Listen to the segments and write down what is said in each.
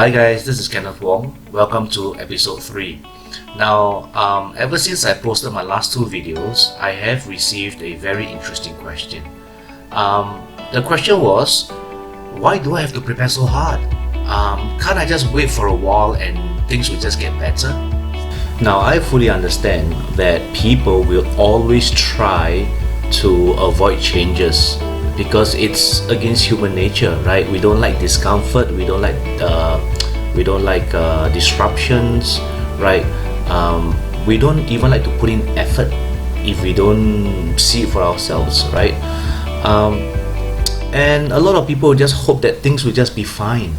Hi guys, this is Kenneth Wong. Welcome to episode 3. Now, ever since I posted my last 2 videos, I have received a very interesting question. The question was, why do I have to prepare so hard? Can't I just wait for a while and things will just get better? Now, I fully understand that people will always try to avoid changes because it's against human nature, right? We don't like discomfort, we don't like disruptions, right? We don't even like to put in effort if we don't see it for ourselves, right? And a lot of people just hope that things will just be fine.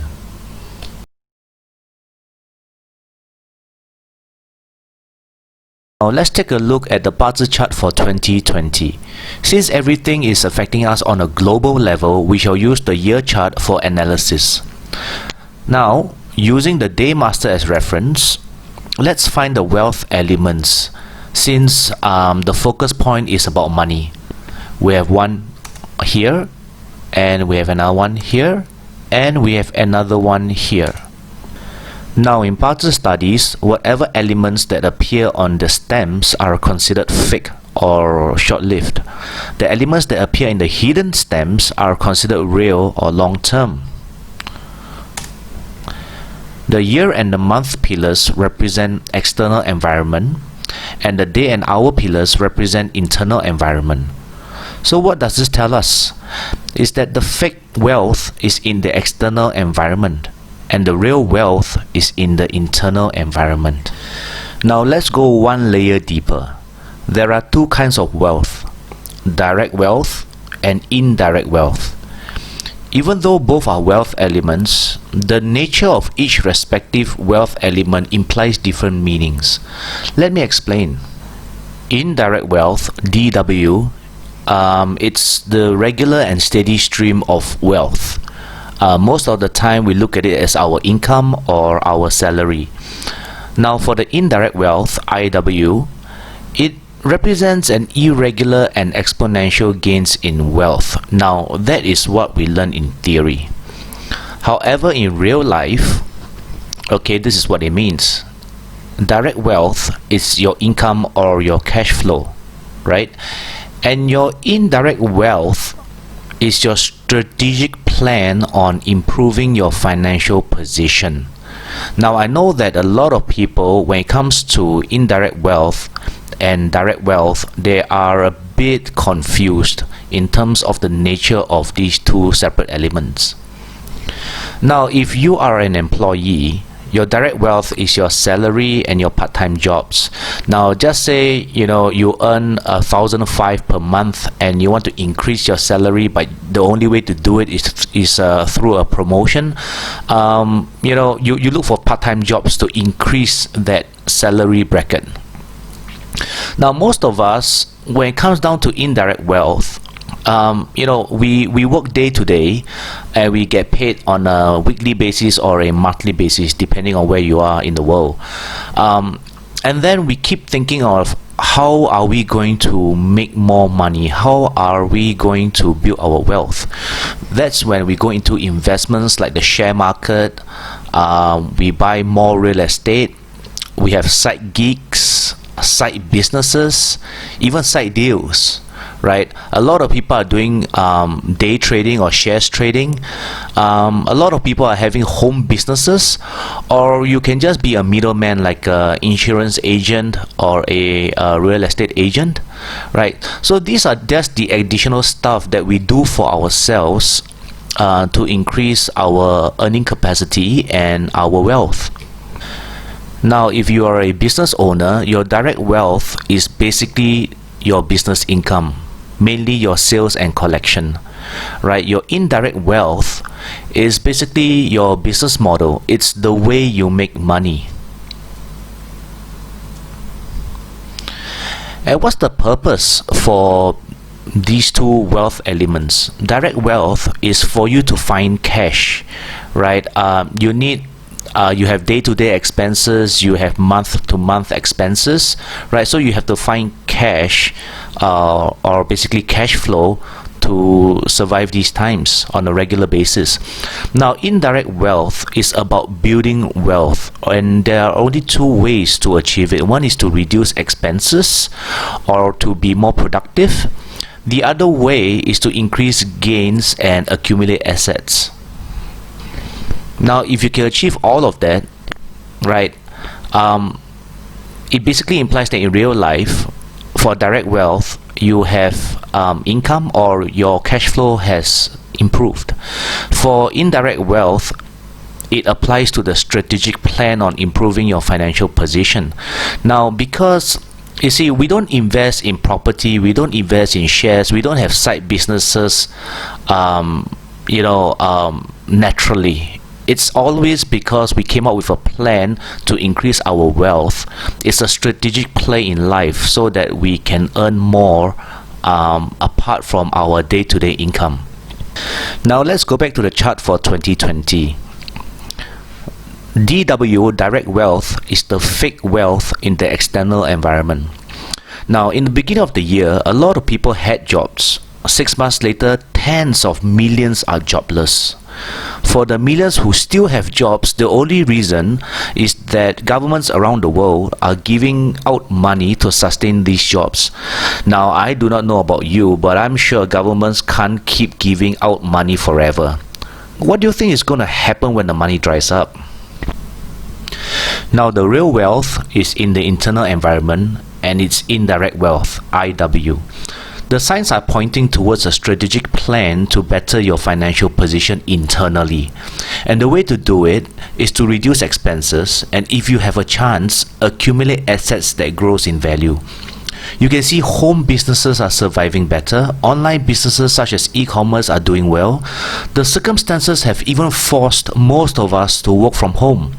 Now let's take a look at the Bazi chart for 2020. Since everything is affecting us on a global level, we shall use the year chart for analysis. Now, using the day master as reference, let's find the wealth elements. Since the focus point is about money, we have one here, and we have another one here, and we have another one here. Now in Bazi studies, whatever elements that appear on the stems are considered fixed or short-lived. The elements that appear in the hidden stems are considered real or long-term. The year and the month pillars represent external environment, and the day and hour pillars represent internal environment. So what does this tell us? Is that the fake wealth is in the external environment, and the real wealth is in the internal environment. Now let's go one layer deeper. There are 2 kinds of wealth: direct wealth and indirect wealth. Even though both are wealth elements, the nature of each respective wealth element implies different meanings. Let me explain. Indirect wealth, DW, it's the regular and steady stream of wealth. Most of the time we look at it as our income or our salary. Now for the indirect wealth, IW, it represents an irregular and exponential gains in wealth. Now that is what we learn in theory. However, in real life, okay, this is what it means. Direct wealth is your income or your cash flow, right? And your indirect wealth is your strategic plan on improving your financial position. Now I know that a lot of people, when it comes to indirect wealth and direct wealth, they are a bit confused in terms of the nature of these 2 separate elements. Now if you are an employee, your direct wealth is your salary and your part-time jobs. Now just say you earn 1,500 per month and you want to increase your salary, but the only way to do it is through a promotion. You look for part-time jobs to increase that salary bracket. Now most of us, when it comes down to indirect wealth, we work day to day and we get paid on a weekly basis or a monthly basis depending on where you are in the world, and then we keep thinking of how are we going to make more money, how are we going to build our wealth. That's when we go into investments like the share market, we buy more real estate, we have side gigs, side businesses, even side deals, right? A lot of people are doing day trading or shares trading. A lot of people are having home businesses, or you can just be a middleman like an insurance agent or a real estate agent, right? So these are just the additional stuff that we do for ourselves to increase our earning capacity and our wealth. Now if you are a business owner, your direct wealth is basically your business income, mainly your sales and collection, right? Your indirect wealth is basically your business model. It's the way you make money. And what's the purpose for these 2 wealth elements? Direct wealth is for you to find cash, right? You have day-to-day expenses, you have month-to-month expenses, right? So you have to find cash or basically cash flow to survive these times on a regular basis. Now, indirect wealth is about building wealth, and there are only two ways to achieve it. One is to reduce expenses or to be more productive. The other way is to increase gains and accumulate assets. Now, if you can achieve all of that, right, it basically implies that in real life, for direct wealth, you have income or your cash flow has improved. For indirect wealth, it applies to the strategic plan on improving your financial position. Now, because you see, we don't invest in property, we don't invest in shares, we don't have side businesses, naturally. It's always because we came up with a plan to increase our wealth. It's a strategic play in life so that we can earn more apart from our day-to-day income. Now let's go back to the chart for 2020. DW, direct wealth, is the fake wealth in the external environment. Now, in the beginning of the year, a lot of people had jobs. 6 months later, tens of millions are jobless. For the millions who still have jobs, the only reason is that governments around the world are giving out money to sustain these jobs. Now, I do not know about you, but I'm sure governments can't keep giving out money forever. What do you think is going to happen when the money dries up? Now, the real wealth is in the internal environment, and it's indirect wealth, IW. The signs are pointing towards a strategic plan to better your financial position internally. And the way to do it is to reduce expenses, and if you have a chance, accumulate assets that grows in value. You can see home businesses are surviving better. Online businesses such as e-commerce are doing well. The circumstances have even forced most of us to work from home.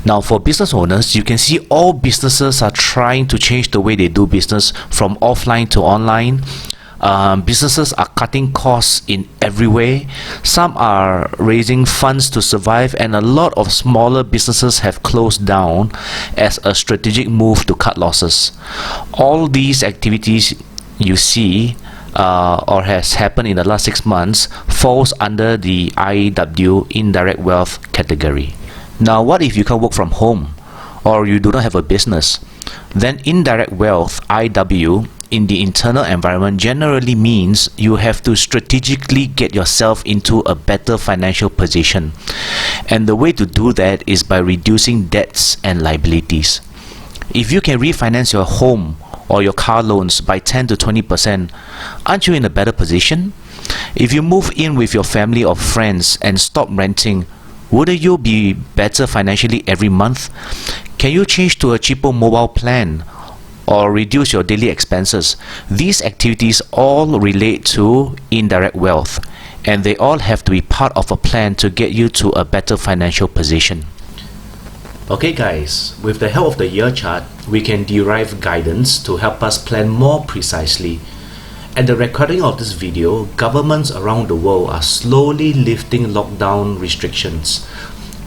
Now, for business owners, you can see all businesses are trying to change the way they do business from offline to online. Businesses are cutting costs in every way. Some are raising funds to survive, and a lot of smaller businesses have closed down as a strategic move to cut losses. All these activities you see or has happened in the last 6 months falls under the IW, indirect wealth category. Now, what if you can't work from home or you do not have a business? Then indirect wealth, IW, in the internal environment generally means you have to strategically get yourself into a better financial position. And the way to do that is by reducing debts and liabilities. If you can refinance your home or your car loans by 10 to 20%, aren't you in a better position? If you move in with your family or friends and stop renting, wouldn't you be better financially every month? Can you change to a cheaper mobile plan or reduce your daily expenses? These activities all relate to indirect wealth, and they all have to be part of a plan to get you to a better financial position. Okay guys, with the help of the year chart, we can derive guidance to help us plan more precisely. At the recording of this video, governments around the world are slowly lifting lockdown restrictions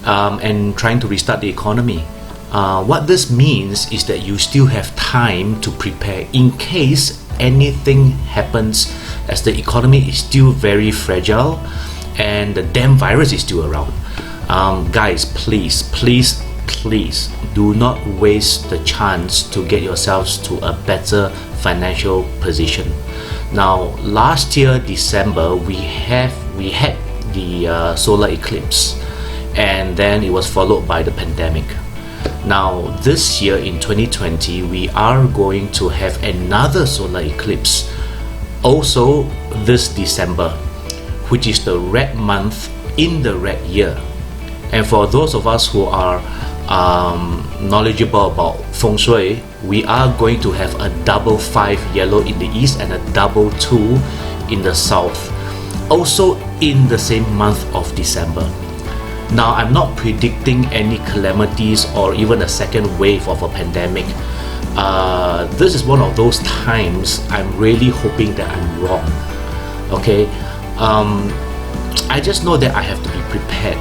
and trying to restart the economy. What this means is that you still have time to prepare in case anything happens, as the economy is still very fragile and the damn virus is still around. Guys, please do not waste the chance to get yourselves to a better financial position. Now, last year December we had the solar eclipse, and then it was followed by the pandemic. Now this year in 2020 we are going to have another solar eclipse also this December, which is the red month in the red year. And for those of us who are knowledgeable about feng shui, we are going to have a double 5 yellow in the east and a double 2 in the south, also in the same month of December. Now, I'm not predicting any calamities or even a second wave of a pandemic. This is one of those times I'm really hoping that I'm wrong. Okay, I just know that I have to be prepared.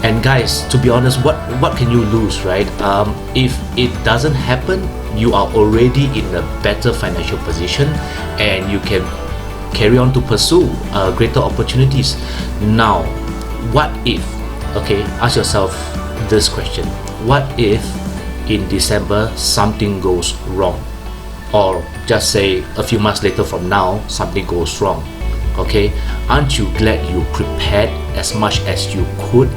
And guys, to be honest, what can you lose, right? If it doesn't happen, you are already in a better financial position, and you can carry on to pursue greater opportunities. Now, what if, okay, ask yourself this question: what if in December something goes wrong, or just say a few months later from now something goes wrong? Okay, aren't you glad you prepared as much as you could?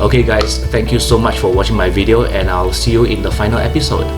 Okay guys, thank you so much for watching my video, and I'll see you in the final episode.